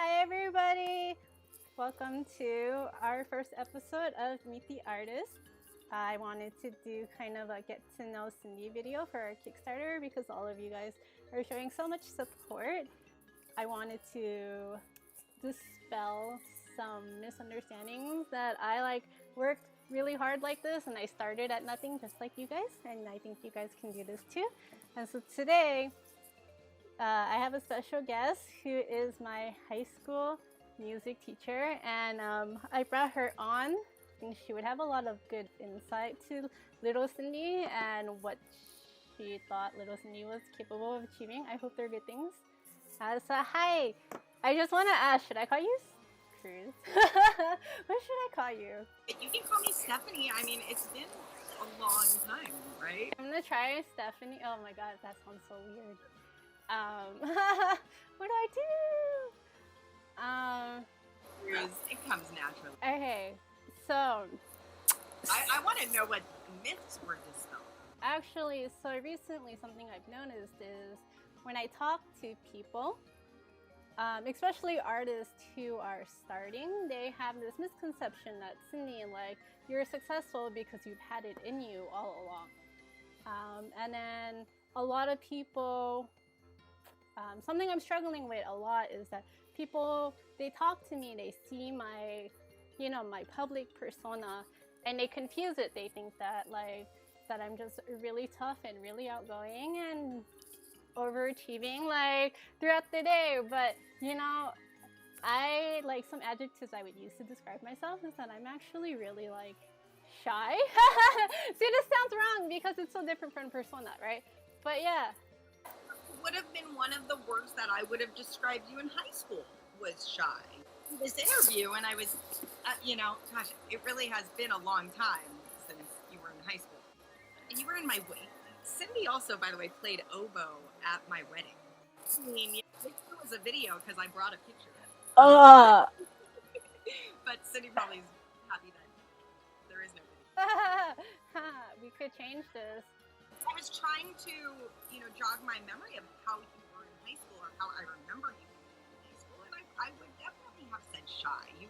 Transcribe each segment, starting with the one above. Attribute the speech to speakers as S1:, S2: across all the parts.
S1: Hi everybody! Welcome to our first episode of Meet the Artist. I wanted to do kind of a get to know Cindy video for our Kickstarter because all of you guys are showing so much support. I wanted to dispel some misunderstandings that I worked really hard like this and I started at nothing just like you guys, and I think you guys can do this too. And so today I have a special guest who is my high school music teacher, and I brought her on. I think she would have a lot of good insight to little Cindy and what she thought little Cindy was capable of achieving. I hope they're good things. So hi, I just want to ask, should I call you Cruz? What should I call you?
S2: You can call me Stephanie. I mean, it's been a long time, right?
S1: I'm gonna try Stephanie. Oh my god, that sounds so weird. What do I do?
S2: It comes naturally.
S1: Okay, so
S2: I want to know what myths were dispelled.
S1: Actually, so recently something I've noticed is when I talk to people, especially artists who are starting, they have this misconception that Cindy, you're successful because you've had it in you all along. And then a lot of people, something I'm struggling with a lot is that people, they talk to me, they see my, my public persona, and they confuse it. They think that that I'm just really tough and really outgoing and overachieving throughout the day. But I some adjectives I would use to describe myself is that I'm actually really shy. See, this sounds wrong because it's so different from persona, right? But yeah.
S2: Would have been one of the words that I would have described you in high school was shy. This interview, and I was, gosh, it really has been a long time since you were in high school. And you were in my wedding. Cindy also, by the way, played oboe at my wedding. I mean, it was a video because I brought a picture of it. But Cindy probably is happy that there is no video.
S1: We could change this.
S2: I was trying to, jog my memory of how you were in high school, or how I remember you in high school, and I would definitely have said shy. You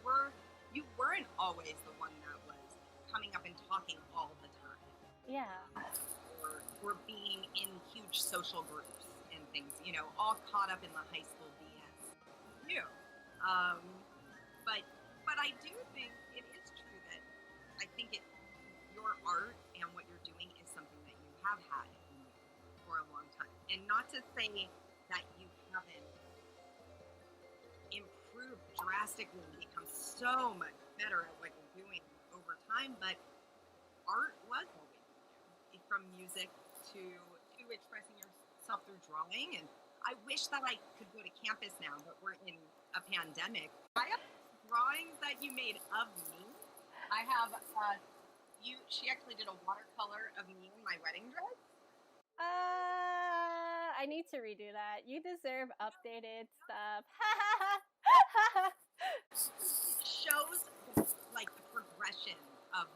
S2: weren't always the one that was coming up and talking all the time.
S1: Yeah.
S2: Or being in huge social groups and things, all caught up in the high school BS. You. But I do think it is true that I think your art and what you're doing is something that you have had for a long time. And not to say that you haven't improved drastically and become so much better at what you're doing over time, but art was always new, from music to expressing yourself through drawing. And I wish that I could go to campus now, but we're in a pandemic. I have drawings that you made of me. I have she actually did a watercolor of me in my wedding dress.
S1: I need to redo that. You deserve updated stuff.
S2: Shows the progression of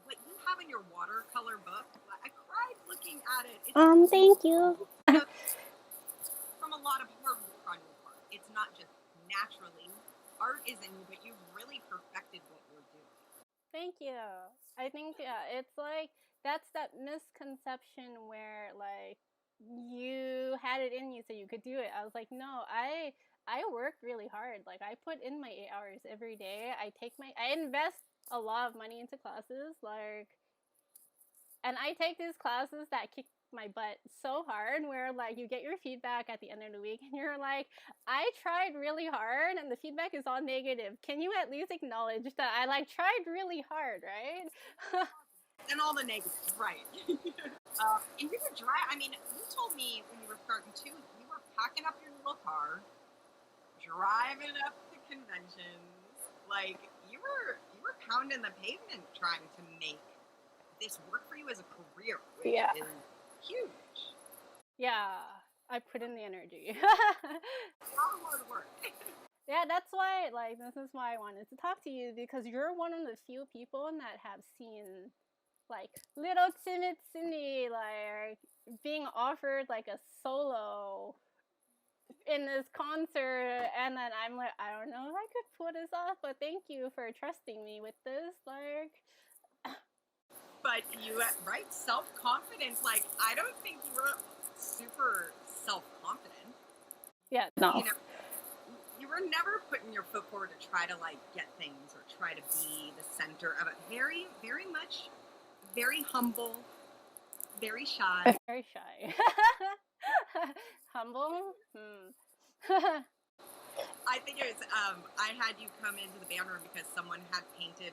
S2: what you have in your watercolor book. I cried looking at it.
S1: Thank you.
S2: From a lot of hard work on your part. It's not just naturally. Art is in you, but you've really perfected what you're doing.
S1: Thank you. I think, it's that's that misconception where you had it in you so you could do it. I was like, no, I worked really hard. I put in my 8 hours every day. I invest a lot of money into classes, and I take these classes that kick my butt so hard where you get your feedback at the end of the week and you're like, I tried really hard and the feedback is all negative. Can you at least acknowledge that I tried really hard, right?
S2: And all the negatives, right. And you were you told me when you were starting too, you were packing up your little car, driving up to conventions, you were pounding the pavement trying to make this work for you as a career, which is huge.
S1: Yeah, I put in the energy.
S2: A lot of hard work.
S1: Yeah, that's why, this is why I wanted to talk to you, because you're one of the few people that have seen, little timid Cindy, being offered, a solo in this concert, and then I'm like, I don't know if I could pull this off, but thank you for trusting me with this. Like,
S2: but you, right? Self-confidence. Like, I don't think you were super self-confident.
S1: yeah, no.
S2: You know, you were never putting your foot forward to try to like get things or try to be the center of it. Very, very much, very humble, very shy.
S1: Very shy. Humble?
S2: I think it was, I had you come into the band room because someone had painted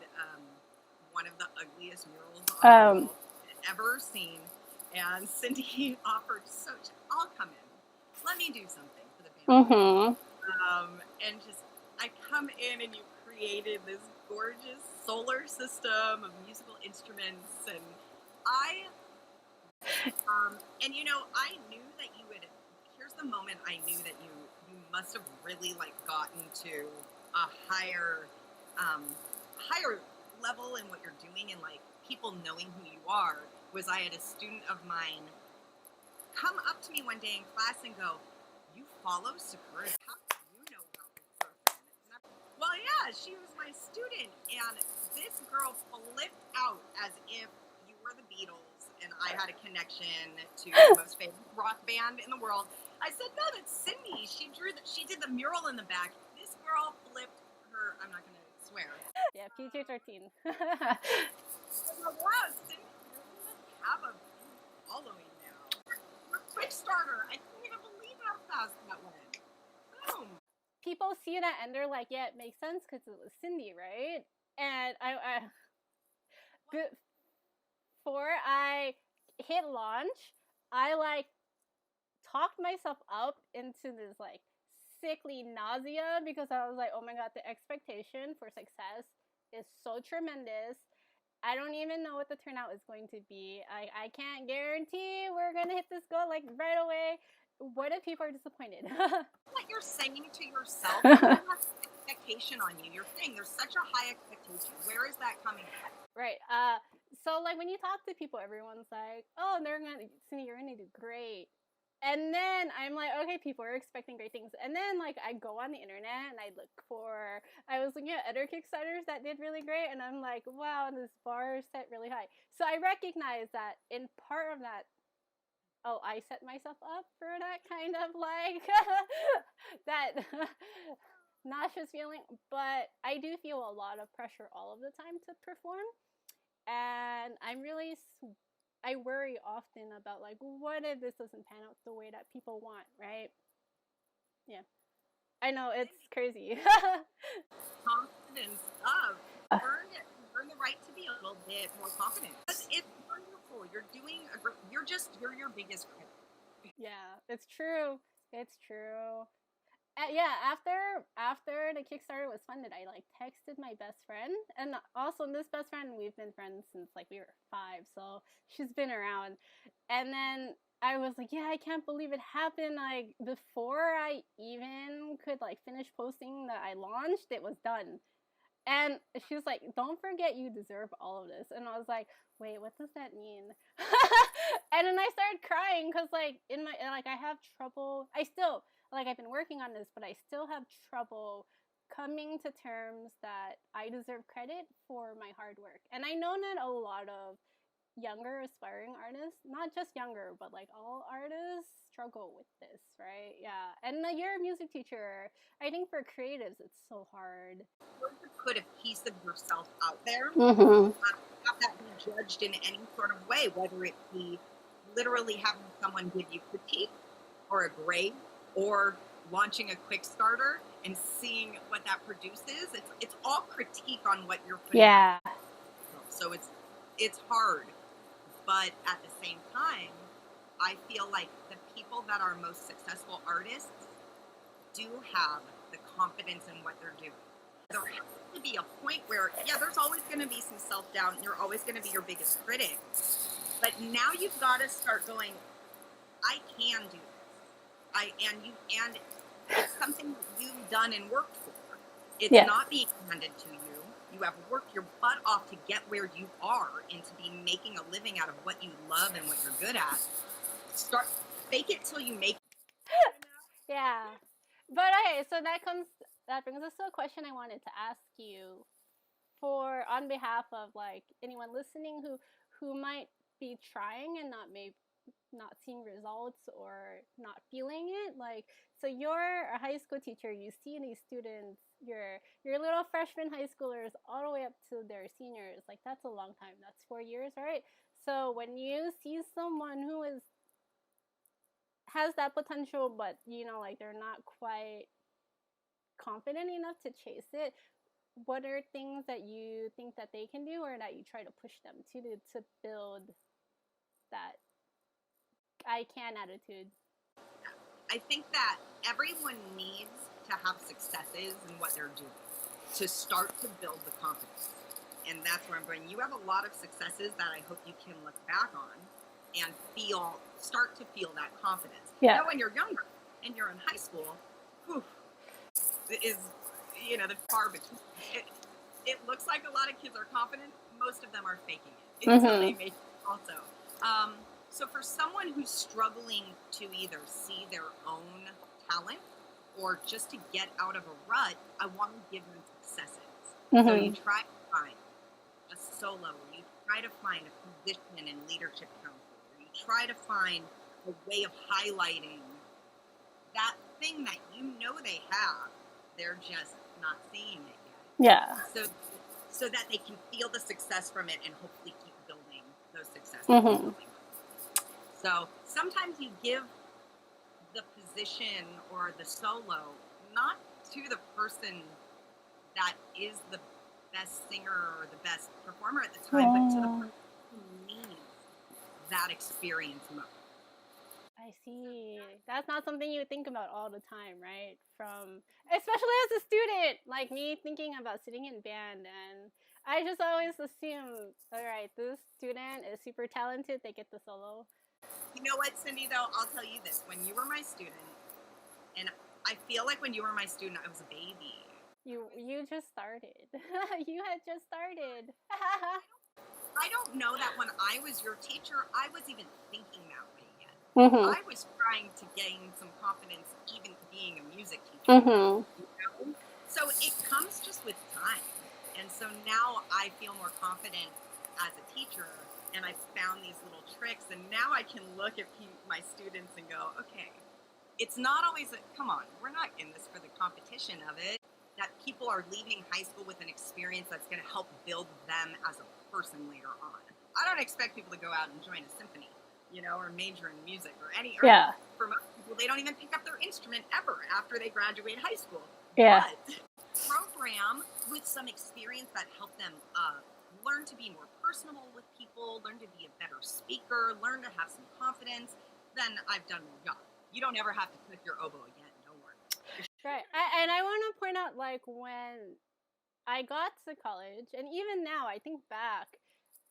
S2: one of the ugliest murals on the wall I've ever seen. And Cindy offered, I'll come in. Let me do something for the band.
S1: Mm-hmm.
S2: And just, I come in and you created this gorgeous solar system of musical instruments. And and you know, I knew that you would, here's the moment I knew that you must have really like gotten to a higher level in what you're doing and like people knowing who you are, was I had a student of mine come up to me one day in class and go, "You follow Sakura? How do you know about this person?" Well, yeah, she was my student, and this girl flipped out as if you were the Beatles and I had a connection to the most famous rock band in the world. I said, "No, that's Cindy. She did the mural in the back." This girl flipped her, I'm not going to swear.
S1: Yeah, PG-13.
S2: Wow, Cindy, you must have a following now. You're a Kickstarter. I can't even believe how fast that went. Boom.
S1: People see that and they're like, yeah, it makes sense because it was Cindy, right? And before I hit launch, I like talked myself up into this like sickly nausea because I was like, oh my god, the expectation for success is so tremendous. I don't even know what the turnout is going to be. I can't guarantee we're gonna hit this goal like right away. What if people are disappointed?
S2: What you're saying to yourself, you have expectation on you. You're saying there's such a high expectation. Where is that coming from?
S1: Right. So like when you talk to people, everyone's like, "Oh, Cindy, you're gonna do great." And then I'm like, okay, people are expecting great things. And then like I go on the internet and I was looking at other Kickstarters that did really great, and I'm like, wow, this bar is set really high. So I recognize that in part of that, oh, I set myself up for that kind of like that nauseous feeling. But I do feel a lot of pressure all of the time to perform, and I worry often about like, what if this doesn't pan out the way that people want, right? Yeah, I know it's crazy.
S2: Confidence of earn the right to be a little bit more confident. It's wonderful. You're doing you're your biggest critic.
S1: Yeah, it's true. It's true. Yeah, after the Kickstarter was funded, I like texted my best friend, and also this best friend, we've been friends since like we were 5, so she's been around. And then I was like, yeah, I can't believe it happened. Like before I even could like finish posting that I launched, it was done. And she was like, don't forget you deserve all of this. And I was like, wait, what does that mean? And then I started crying because like I have trouble. I've been working on this, but I still have trouble coming to terms that I deserve credit for my hard work. And I know that a lot of younger aspiring artists, not just younger, but like all artists struggle with this, right? Yeah. And you're a music teacher. I think for creatives, it's so hard.
S2: You put a piece of yourself out there,
S1: mm-hmm.
S2: Have that be judged in any sort of way, whether it be literally having someone give you critique or a grade, or launching a Kickstarter and seeing what that produces. It's all critique on what you're putting out. So it's hard. But at the same time, I feel like the people that are most successful artists do have the confidence in what they're doing. There has to be a point where, yeah, there's always going to be some self-doubt, and you're always going to be your biggest critic. But now you've got to start going, I can do this. And it's something that you've done and worked for. It's not being handed to you. You have worked your butt off to get where you are and to be making a living out of what you love and what you're good at. Fake it till you make it.
S1: Yeah. But okay, so that brings us to a question I wanted to ask you for on behalf of like anyone listening who might be trying and not seeing results or not feeling it. Like, so you're a high school teacher, you see these students, your little freshman high schoolers all the way up to their seniors. Like, that's a long time. That's 4 years, right? So when you see someone who has that potential, but like they're not quite confident enough to chase it, what are things that you think that they can do or that you try to push them to build that I can attitude?
S2: I think that everyone needs to have successes in what they're doing to start to build the confidence. And that's where I'm going. You have a lot of successes that I hope you can look back on and start to feel that confidence.
S1: Yeah.
S2: When you're younger and you're in high school, is the far between. It looks like a lot of kids are confident. Most of them are faking it. It's so they make it also. So for someone who's struggling to either see their own talent or just to get out of a rut, I want to give them successes. So you try to find a solo, you try to find a position in leadership council, or you try to find a way of highlighting that thing that they have. They're just not seeing it yet.
S1: Yeah.
S2: So that they can feel the success from it and hopefully keep building those successes. So sometimes you give the position or the solo not to the person that is the best singer or the best performer at the time, but to the person who needs that experience most.
S1: I see. That's not something you think about all the time, right? Especially as a student, like me thinking about sitting in band, and I just always assume, all right, this student is super talented, they get the solo.
S2: You know what, Cindy, though? I'll tell you this. When you were my student, and I feel like when you were my student, I was a baby.
S1: You just started. You had just started.
S2: I don't know that when I was your teacher, I was even thinking that way yet. I was trying to gain some confidence even being a music teacher. So it comes just with time. And so now I feel more confident as a teacher, and I've found these little tricks, and now I can look at my students and go, okay, it's not always come on, we're not in this for the competition of it, that people are leaving high school with an experience that's going to help build them as a person later on. I don't expect people to go out and join a symphony, or major in music or any.
S1: Yeah.
S2: For most people, they don't even pick up their instrument ever after they graduate high school.
S1: Yeah.
S2: But program with some experience that help them learn to be more personable with people, learn to be a better speaker, learn to have some confidence, then I've done my job. You don't ever have to click your oboe again. Don't worry.
S1: Right. And I want to point out, like, when I got to college, and even now, I think back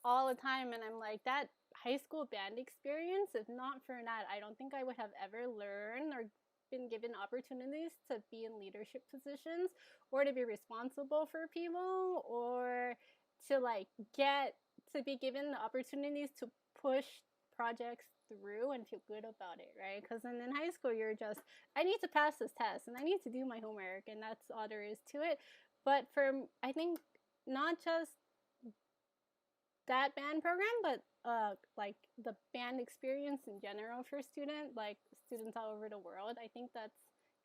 S1: all the time, and I'm like, that high school band experience, if not for that, I don't think I would have ever learned or been given opportunities to be in leadership positions or to be responsible for people or to be given the opportunities to push projects through and feel good about it, right? Because then in high school, you're just, I need to pass this test and I need to do my homework, and that's all there is to it. But I think not just that band program, but like the band experience in general for students all over the world, I think that's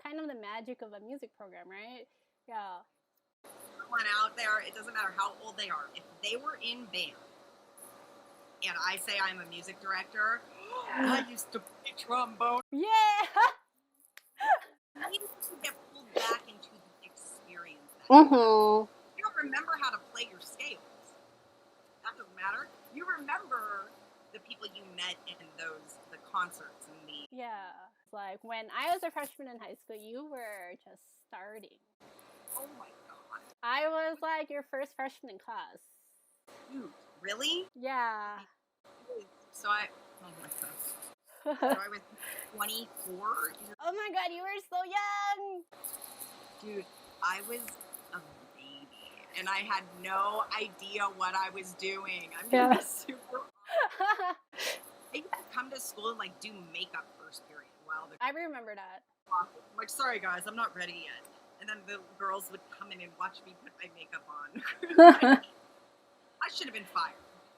S1: kind of the magic of a music program, right? Yeah.
S2: Everyone out there, it doesn't matter how old they are, if they were in band, and I say I'm a music director, I used to play trombone.
S1: Yeah.
S2: You need to get pulled back into the experience. You don't remember how to play your scales. That doesn't matter. You remember the people you met in the concerts and the.
S1: Yeah. Like when I was a freshman in high school, you were just starting.
S2: Oh my god.
S1: I was like your first freshman in class.
S2: Dude, really?
S1: Yeah.
S2: So I was 24.
S1: Oh my god, you were so young.
S2: Dude, I was a baby, and I had no idea what I was doing. I'm gonna be super. I used to come to school school and like do makeup first period while the
S1: I remember that.
S2: I'm like, sorry guys, I'm not ready yet. And then the girls would come in and watch me put my makeup on. I should have been fired.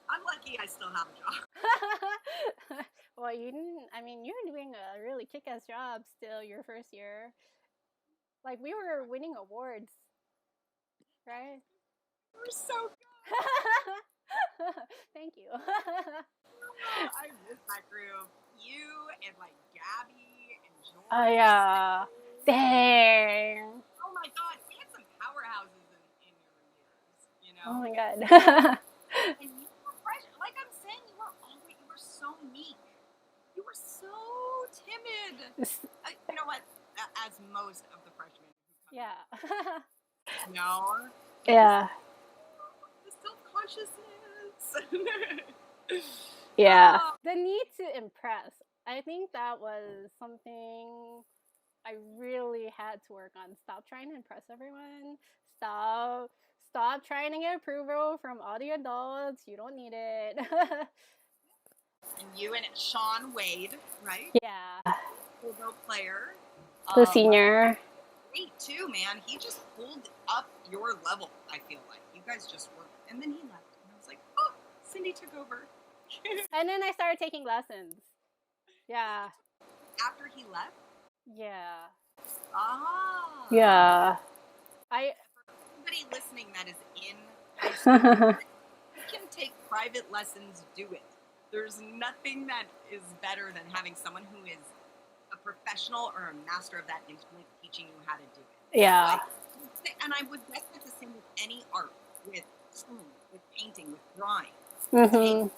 S2: I'm lucky I still have a job.
S1: Well, you didn't. I mean, you're doing a really kick-ass job still. Your first year, like we were winning awards, right?
S2: We're so good.
S1: Thank you.
S2: I miss that group. You and like Gabby and George.
S1: Oh yeah. Dang.
S2: Oh my god, we had some powerhouses in your years, you know?
S1: Oh my god.
S2: And you were fresh. Like I'm saying, you were so meek. You were so timid. You know what? As most of the freshmen who come
S1: Yeah.
S2: in. No.
S1: Yeah.
S2: The self-consciousness.
S1: Yeah. The need to impress. I think that was something I really had to work on. Stop trying to impress everyone. Stop trying to get approval from all the adults. You don't need it.
S2: And you and Sean Wade, right?
S1: Yeah.
S2: Football player.
S1: The senior.
S2: Great too, man. He just pulled up your level, I feel like. You guys just worked. And then he left. And I was like, oh, Cindy took over.
S1: And then I started taking lessons. Yeah.
S2: After he left?
S1: Yeah.
S2: Ah.
S1: Yeah.
S2: Anybody listening that is in high school, you can take private lessons, do it. There's nothing that is better than having someone who is a professional or a master of that instrument teaching you how to do it.
S1: Yeah.
S2: Like, and I would guess that's the same with any art, with swimming, with painting, with drawing.
S1: Mm-hmm.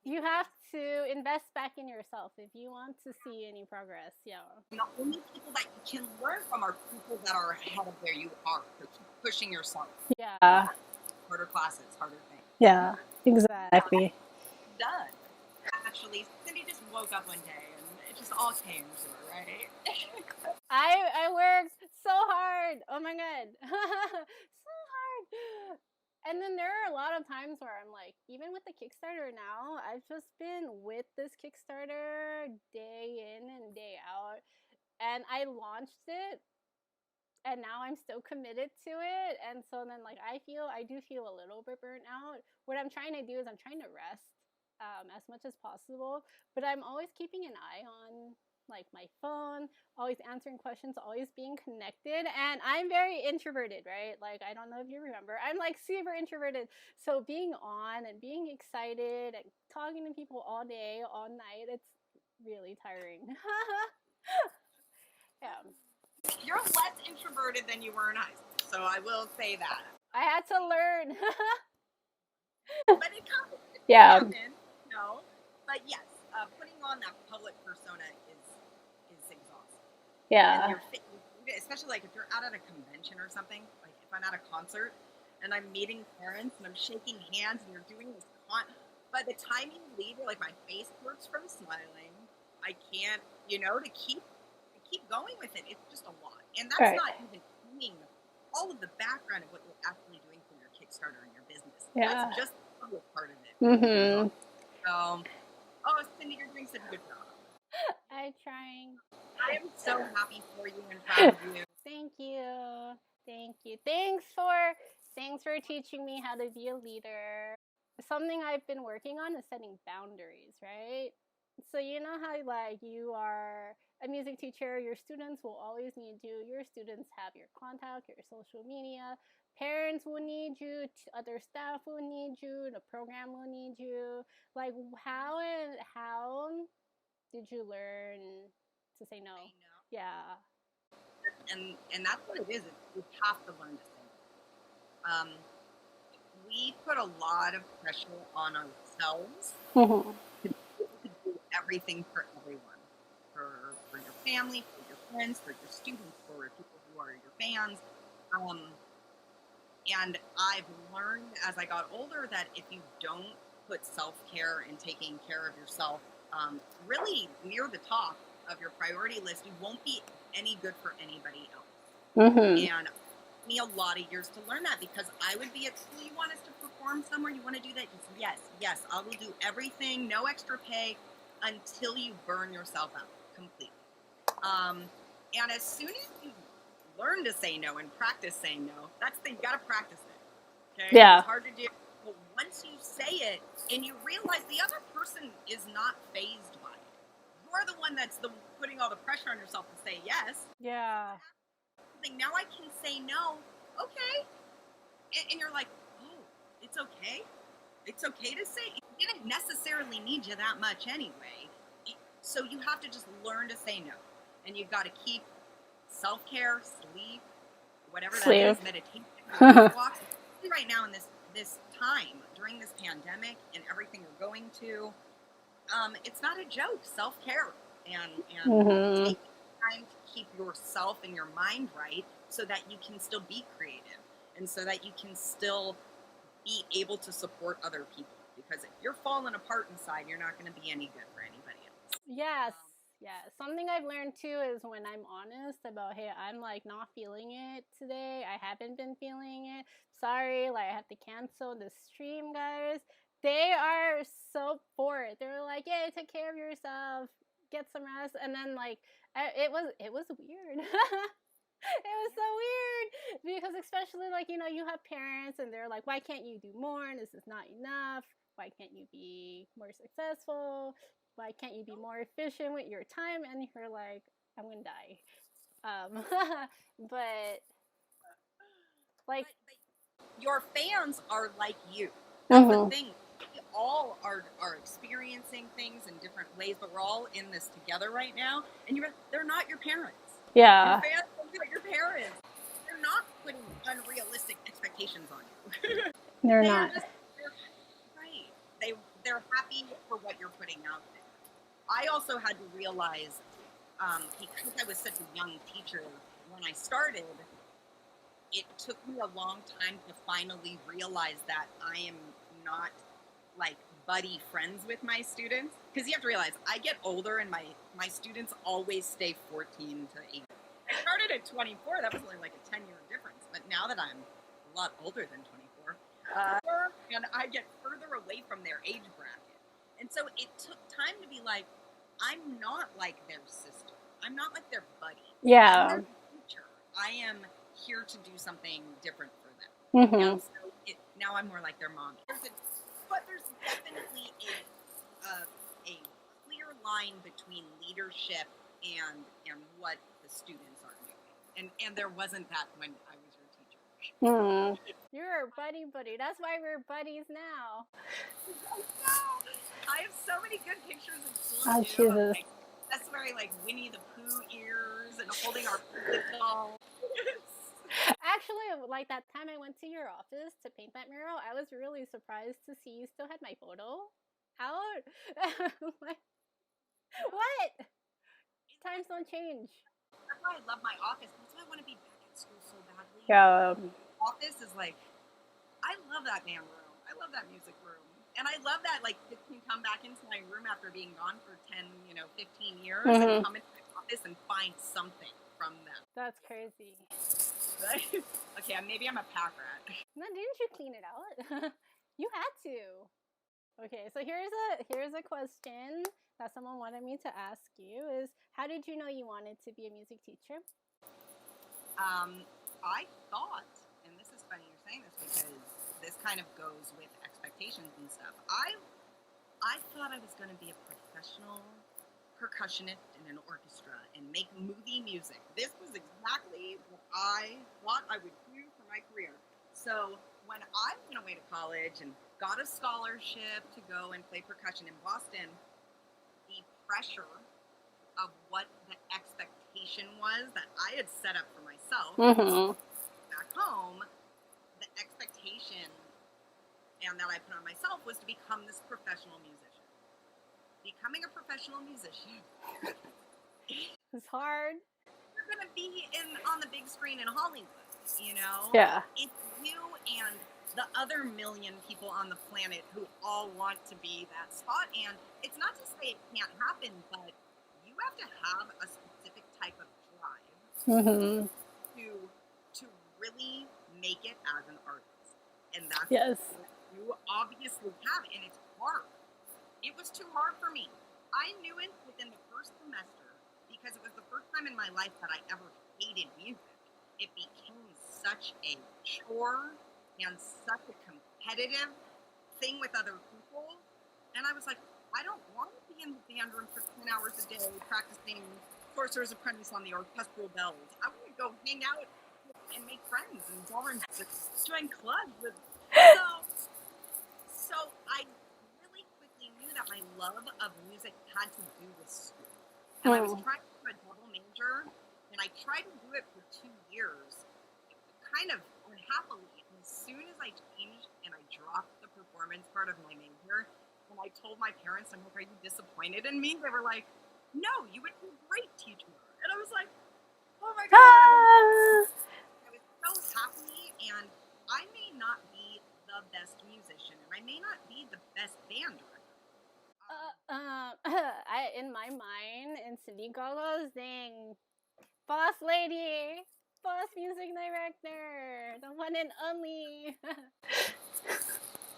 S1: You have to invest back in yourself if you want to see any progress. Yeah.
S2: And the only people that you can learn from are people that are ahead of where you are. So keep pushing yourself.
S1: Yeah.
S2: Harder classes, harder things.
S1: Yeah, exactly.
S2: Done. Actually, Cindy just woke up one day and it just all came to her, right?
S1: I worked so hard. Oh my god. So hard. And then there are a lot of times where I'm like, even with the Kickstarter now, I've just been with this Kickstarter day in and day out. And I launched it and now I'm still committed to it. And so then like I do feel a little bit burnt out. What I'm trying to do is I'm trying to rest as much as possible, but I'm always keeping an eye on like my phone, always answering questions, always being connected. And I'm very introverted, right? Like, I don't know if you remember, I'm like super introverted. So being on and being excited and talking to people all day, all night, it's really tiring. Yeah.
S2: You're less introverted than you were in high school, so I will say that.
S1: I had to learn.
S2: But it comes.
S1: Yeah.
S2: No. But yes, putting on that public persona is exhausting.
S1: Yeah.
S2: And especially like if you're out at a convention or something, like if I'm at a concert and I'm meeting parents and I'm shaking hands and you're doing this by the time you leave, like my face hurts from smiling. I can't, to keep going with it. It's just a lot. And that's not even seeing all of the background of what you're actually doing for your Kickstarter and your business.
S1: Yeah.
S2: That's just the public part of it.
S1: Mm-hmm.
S2: Cindy, you're doing such a good job.
S1: I'm trying.
S2: I am so happy for you and proud of you.
S1: Thank you. Thank you. Thanks for teaching me how to be a leader. Something I've been working on is setting boundaries, right? So you know how like you are a music teacher, your students will always need you. Your students have your contact, your social media. Parents will need you, other staff will need you, the program will need you. Like how did you learn to say no? Yeah.
S2: And that's what it is. You have to learn to say no. We put a lot of pressure on ourselves to do everything for everyone, for your family, for your friends, for your students, for people who are your fans. And I've learned as I got older that if you don't put self-care and taking care of yourself really near the top of your priority list, you won't be any good for anybody else. Mm-hmm. And it took me a lot of years to learn that because I would be at school, you want us to perform somewhere, you want to do that? Yes, I will do everything, no extra pay. until you burn yourself out completely. And as soon as you learn to say no and practice saying no, that's the thing, you got to practice it. Okay?
S1: Yeah.
S2: It's hard to do. But once you say it and you realize the other person is not fazed by it, you're the one that's putting all the pressure on yourself to say yes.
S1: Yeah.
S2: Now I can say no. Okay. And you're like, oh, it's okay. It's okay to say. It didn't necessarily need you that much anyway. So you have to just learn to say no. And you've got to keep self-care, sleep, whatever that is, meditation, walks. Right now in this time, during this pandemic and everything we're going to, it's not a joke. Self-care and take time to keep yourself and your mind right so that you can still be creative and so that you can still be able to support other people. Because if you're falling apart inside, you're not going to be any good for anybody else.
S1: Yes. Yeah, something I've learned too is when I'm honest about, hey, I'm like not feeling it today. I haven't been feeling it. Sorry, like I have to cancel the stream, guys. They are so for it. They're like, yeah, take care of yourself, get some rest, and then like it was weird. It was so weird because especially like, you know, you have parents and they're like, why can't you do more? This is not enough. Why can't you be more successful? Why can't you be more efficient with your time? And you're like, I'm gonna die. But like,
S2: your fans are like you. That's the thing. We all are experiencing things in different ways, but we're all in this together right now. And they're not your parents.
S1: Yeah.
S2: Your fans are not your parents. They're not putting unrealistic expectations on you.
S1: They're not.
S2: Right. They're happy for what you're putting out there. I also had to realize, because I was such a young teacher when I started, it took me a long time to finally realize that I am not like buddy friends with my students. Because you have to realize, I get older and my students always stay 14 to 18. I started at 24, that was only like a 10-year difference. But now that I'm a lot older than 24, and I get further away from their age bracket. And so it took time to be like, I'm not like their sister. I'm not like their buddy.
S1: Yeah.
S2: I'm their teacher. I am here to do something different for them. And so now I'm more like their mom. But there's definitely a clear line between leadership and what the students are doing. And there wasn't that when I was your teacher.
S1: You're a buddy. That's why we're buddies now.
S2: I have so many good pictures of school.
S1: Oh, Jesus.
S2: That's wearing like Winnie the Pooh ears and holding our doll.
S1: Actually, like that time I went to your office to paint that mural, I was really surprised to see you still had my photo out. What? Times don't change.
S2: That's why I love my office. That's why I want to be back at school so badly.
S1: Yeah.
S2: Office is like, I love that damn room. I love that music room. And I love that, like, kids can come back into my room after being gone for 10, 15 years and come into my office and find something from them.
S1: That's crazy.
S2: Right? Okay, maybe I'm a pack rat.
S1: No, didn't you clean it out? You had to. Okay, so here's a question that someone wanted me to ask you is, how did you know you wanted to be a music teacher?
S2: I thought, and this is funny you're saying this because this kind of goes with expectations and stuff. I thought I was going to be a professional percussionist in an orchestra and make movie music. This was exactly what I thought I would do for my career. So when I went away to college and got a scholarship to go and play percussion in Boston, the pressure of what the expectation was that I had set up for myself back home, the expectation and that I put on myself was to become this professional musician. Becoming a professional musician.
S1: It's hard.
S2: You're going to be on the big screen in Hollywood,
S1: Yeah.
S2: It's you and the other million people on the planet who all want to be that spot. And it's not to say it can't happen, but you have to have a specific type of drive to really make it as an artist. And that's what you obviously have, and it's hard. It was too hard for me. I knew it within the first semester because it was the first time in my life that I ever hated music. It became such a chore and such a competitive thing with other people. And I was like, I don't want to be in the band room for 10 hours a day practicing Sorcerer's Apprentice on the orchestral bells. I want to go hang out and make friends and join clubs. So I really quickly knew that my love of music had to do with school. And I was trying to do a double major, and I tried to do it for 2 years, kind of unhappily. And as soon as I changed and I dropped the performance part of my major, and I told my parents, I'm like, are you disappointed in me? They were like, no, you would be a great teacher. And I was like, oh my God. I was so happy, and I may not be the best musician, and I may not be the best band director.
S1: In my mind, in Selfcare, dang, boss lady, boss music director, the one and only.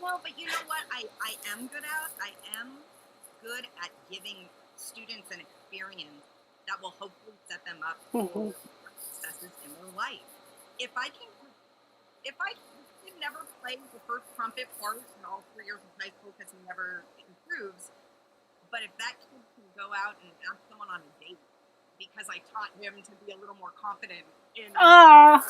S2: Well, but you know what I am good at? I am good at giving students an experience that will hopefully set them up for successes in their life. If I can never play the first trumpet part in all 3 years of high school because he never improves, but if that kid can go out and ask someone on a date because I taught him to be a little more confident in life,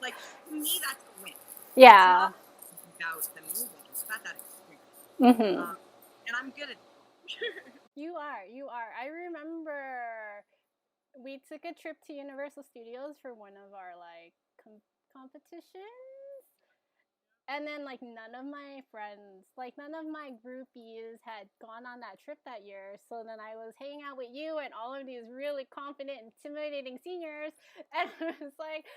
S2: like, to me, that's a win.
S1: Yeah.
S2: It's not about the music, it's about that experience. And I'm good at it.
S1: You are. I remember we took a trip to Universal Studios for one of our like competitions. And then, like, none of my friends, like, none of my groupies had gone on that trip that year. So then I was hanging out with you and all of these really confident, intimidating seniors. And I was like,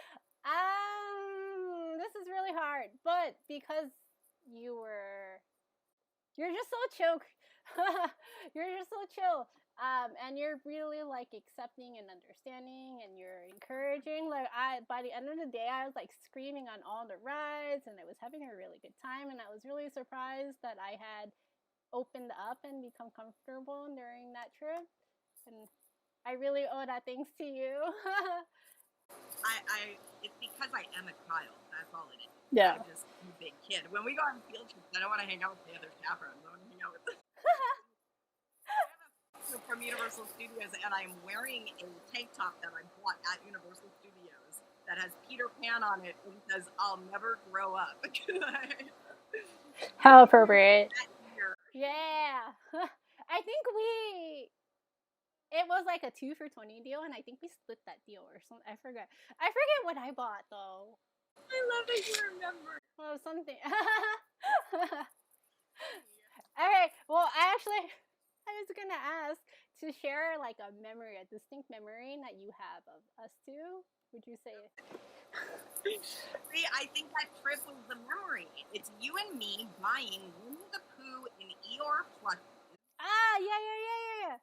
S1: this is really hard. But because you're just so chill. You're just so chill. And you're really like accepting and understanding, and you're encouraging. Like, by the end of the day, I was like screaming on all the rides, and I was having a really good time. And I was really surprised that I had opened up and become comfortable during that trip. And I really owe that thanks to you.
S2: It's because I am a child. That's all it is.
S1: Yeah.
S2: I'm just a big kid. When we go on field trips, I don't want to hang out with the other chaperones. I want to hang out with them. From Universal Studios, and I'm wearing a tank top that I bought at Universal Studios that has Peter Pan on it and says, I'll never grow up.
S1: How appropriate. Yeah. I think it was like a 2 for $20 deal, and I think we split that deal or something. I forget what I bought though.
S2: I love that you remember.
S1: Well, something. Okay, well, I was gonna ask to share like a distinct memory that you have of us two. Would you say it?
S2: See, I think that trip was the memory. It's you and me buying Winnie the Pooh in Eeyore plushies.
S1: Yeah.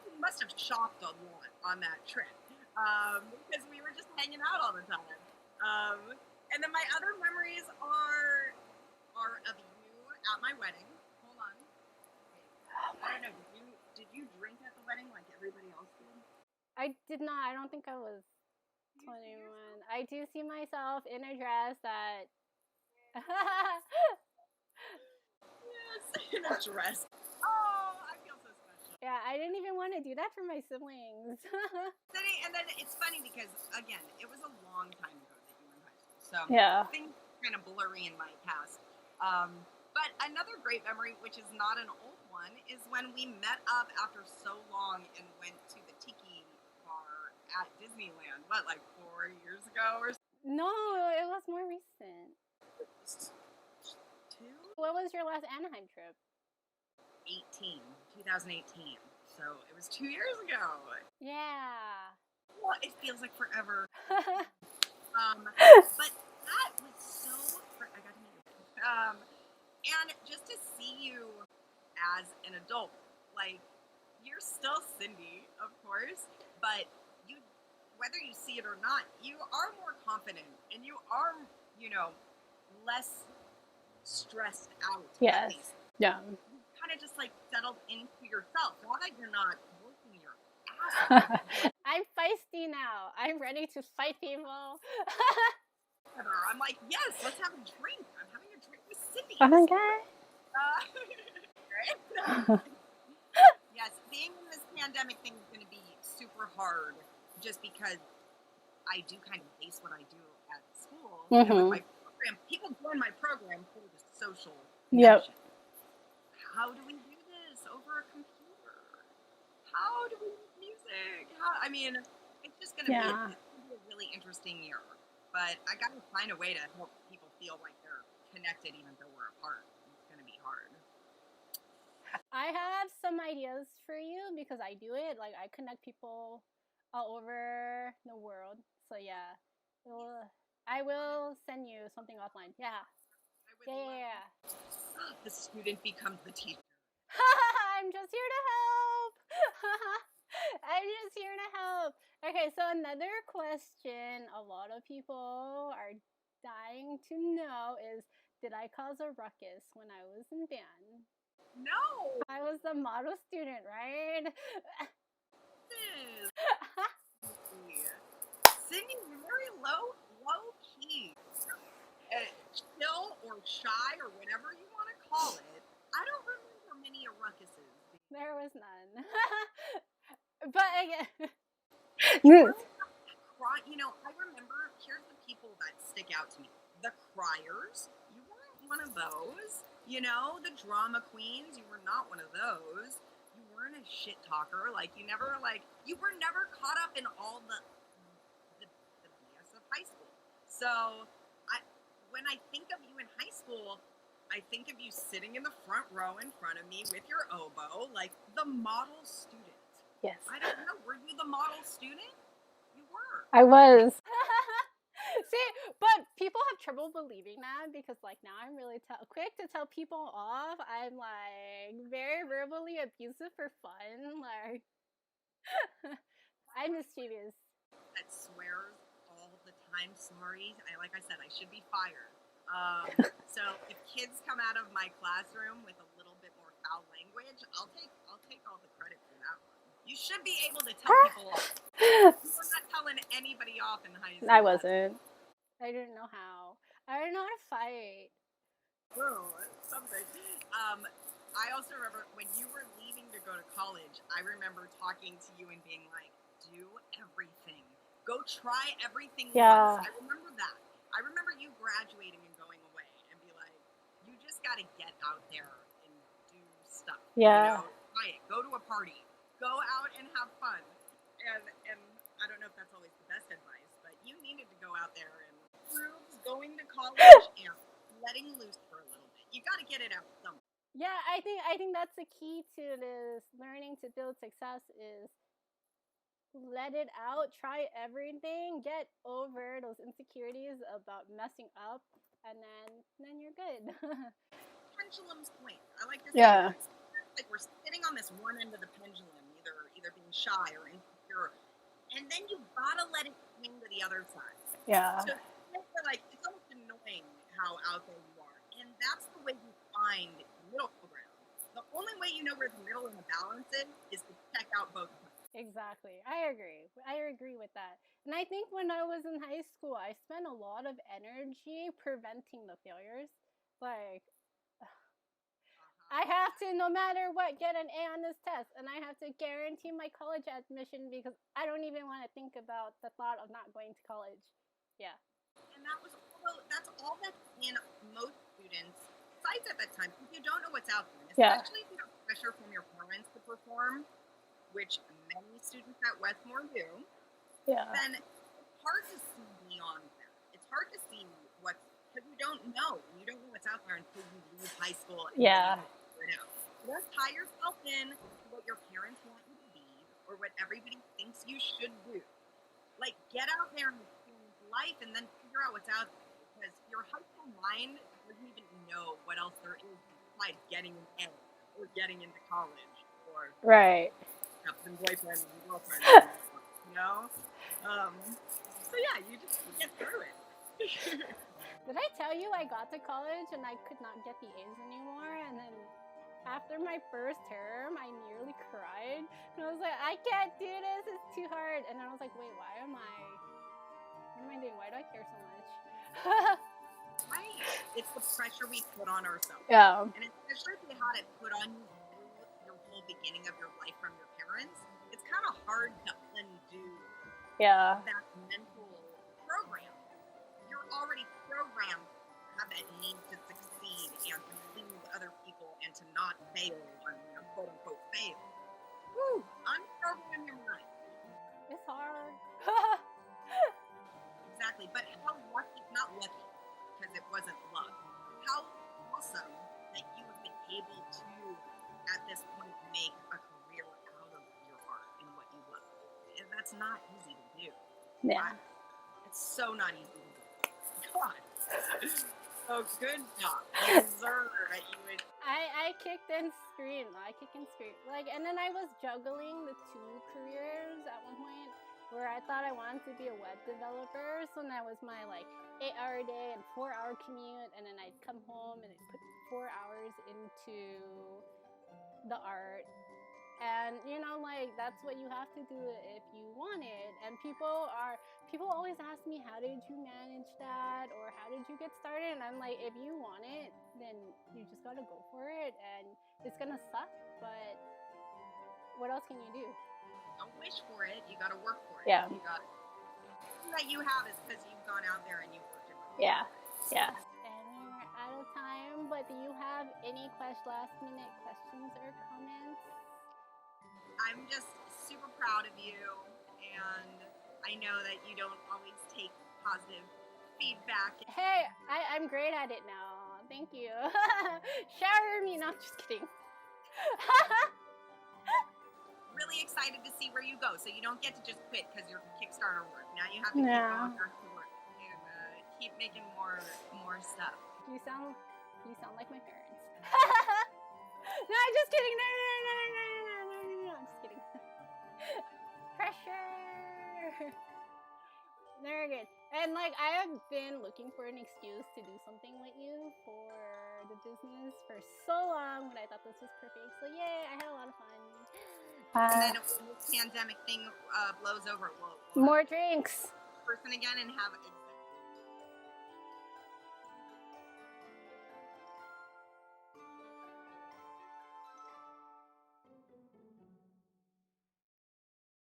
S2: We must have shopped a lot on that trip because we were just hanging out all the time. And then my other memories are of you at my wedding. Hold on. I don't know. Did you drink at the wedding like everybody else did?
S1: I did not. I don't think I was 21. I do see myself in a dress that.
S2: Yes, in a dress. Oh, I feel so special.
S1: Yeah, I didn't even want to do that for my siblings.
S2: And then it's funny because, again, it was a long time ago that you were in high school. So
S1: yeah.
S2: Things are kind of blurry in my past. But another great memory, which is not an old one, is when we met up after so long and went to the Tiki Bar at Disneyland. What, like 4 years ago or something?
S1: No, it was more recent.
S2: 2?
S1: What was your last Anaheim trip?
S2: 2018. So it was 2 years ago.
S1: Yeah.
S2: Well, it feels like forever. But that was so. I got to meet you. And just to see you as an adult, like, you're still Cindy, of course, but you, whether you see it or not, you are more confident and you are, less stressed out.
S1: Yes. Yeah.
S2: Kind of just like settled into yourself. Not that you're not working your ass off.
S1: I'm feisty now. I'm ready to fight people.
S2: I'm like, yes, let's have a drink. I'm having a drink with Cindy.
S1: Oh my god.
S2: Yes, being in this pandemic thing is going to be super hard just because I do kind of base what I do at school. You know, with my program, people join my program for the social connection. How do we do this over a computer? How do we make music? I mean, it's just going to be a really interesting year. But I got to find a way to help people feel like they're connected even though we're apart. It's going to be hard.
S1: I have some ideas for you because I do it. Like, I connect people all over the world. So yeah, I will send you something offline. Yeah. Yeah.
S2: The student becomes the teacher.
S1: I'm just here to help. I'm just here to help. Okay, so another question a lot of people are dying to know is, did I cause a ruckus when I was in band?
S2: No.
S1: I was the model student, right?
S2: Singing very low key. Chill or shy or whatever you want to call it. I don't remember many ruckuses.
S1: There was none. But again,
S2: you know, I remember, here's the people that stick out to me. The criers, you weren't one of those. You know, the drama queens, you were not one of those. You weren't a shit talker. Like, you were never caught up in all the BS of high school. So, when I think of you in high school, I think of you sitting in the front row in front of me with your oboe, like the model student.
S1: yes.
S2: I don't know. Were you the model student? You were.
S1: I was. See, but people have trouble believing that because, like, now I'm really quick to tell people off. I'm, like, very verbally abusive for fun. Like, I'm mischievous.
S2: That swears all the time. Sorry. Like I said, I should be fired. So if kids come out of my classroom with a little bit more foul language, I'll take all the credit for that one. You should be able to tell people off. You were not telling anybody off in high school.
S1: I wasn't. I didn't know how. I didn't know how to fight.
S2: Oh, something. I also remember when you were leaving to go to college, I remember talking to you and being like, do everything. Go try everything once. I remember that. I remember you graduating and going away and be like, you just got to get out there and do stuff.
S1: Yeah.
S2: You know, try it. Go to a party. Go out and have fun. And I don't know if that's always the best advice, but you needed to go out there and prove going to college and letting loose for a little bit. You got to get it out somewhere.
S1: Yeah, I think that's the key to this learning to build success is let it out, try everything, get over those insecurities about messing up, and then you're good.
S2: Pendulum swing. I like to say that. Like we're sitting on this one end of the pendulum, either being shy or insecure, and then you gotta let it swing to the other side.
S1: Yeah.
S2: So it's almost annoying how out there you are, and that's the way you find middle ground. The only way you know where the middle and the balance is to check out both sides.
S1: Exactly. I agree with that. And I think when I was in high school, I spent a lot of energy preventing the failures. Like, I have to, no matter what, get an A on this test. And I have to guarantee my college admission because I don't even want to think about the thought of not going to college. Yeah.
S2: And that's all that's in most students' sights at that time. Because you don't know what's out there. Especially if you have pressure from your parents to perform, which many students at Westmore do, then it's hard to see beyond that. It's hard to see because you don't know. You don't know what's out there until you leave high school. And Don't tie yourself in to what your parents want you to be or what everybody thinks you should do. Like, get out there and experience life and then figure out what's out there. Because your high school mind doesn't even know what else there is besides getting an A or getting into college or and boyfriend and girlfriend, you know? So yeah, you just get through it.
S1: Did I tell you I got to college and I could not get the A's anymore? And then after my first term, I nearly I can't do this. It's too hard. And then I was like, wait, what am I doing? Why do I care so much?
S2: Right. It's the pressure we put on ourselves.
S1: Yeah.
S2: And especially if you had it put on you through your whole beginning of your life from your parents, it's kind of hard to undo that mental program. You're already programmed to have that need to succeed and to please other people and to not fail or, quote unquote fail. Woo! Unprogram your mind.
S1: It's hard.
S2: Exactly. But how lucky, not lucky, because it wasn't luck. How awesome that you have been able to, at this point, make a career out of your art and what you love. And that's not easy to do.
S1: Yeah.
S2: It's so not easy to do. God. So good job. You deserve that you would.
S1: I kicked and screamed. I kicked and screamed. Like, and then I was juggling the two careers at one point where I thought I wanted to be a web developer. So that was my like 8-hour day and 4-hour commute. And then I'd come home and I'd put 4 hours into the art. And like that's what you have to do if you want it. And people always ask me, how did you manage that, or how did you get started? And I'm like, if you want it, then you just gotta go for it. And it's gonna suck, but what else can you do?
S2: Don't wish for it. You gotta work for it.
S1: Yeah.
S2: You got that you have is because you've gone out there and you've worked it.
S1: Yeah. And we're out of time. But do you have any last minute questions or comments?
S2: I'm just super proud of you, and I know that you don't always take positive feedback.
S1: Hey, I'm great at it now. Thank you. Shower me. No, I'm just kidding.
S2: Really excited to see where you go. So you don't get to just quit because your Kickstarter work. Now you have to keep going back to work and keep making more stuff.
S1: You sound like my parents. No, I'm just kidding. No. I'm just kidding. Pressure. Very good. And like I have been looking for an excuse to do something with you for the business for so long, when I thought this was perfect. So yay, I had a lot of fun.
S2: And then when the pandemic thing blows over, we'll
S1: more drinks.
S2: Person again and have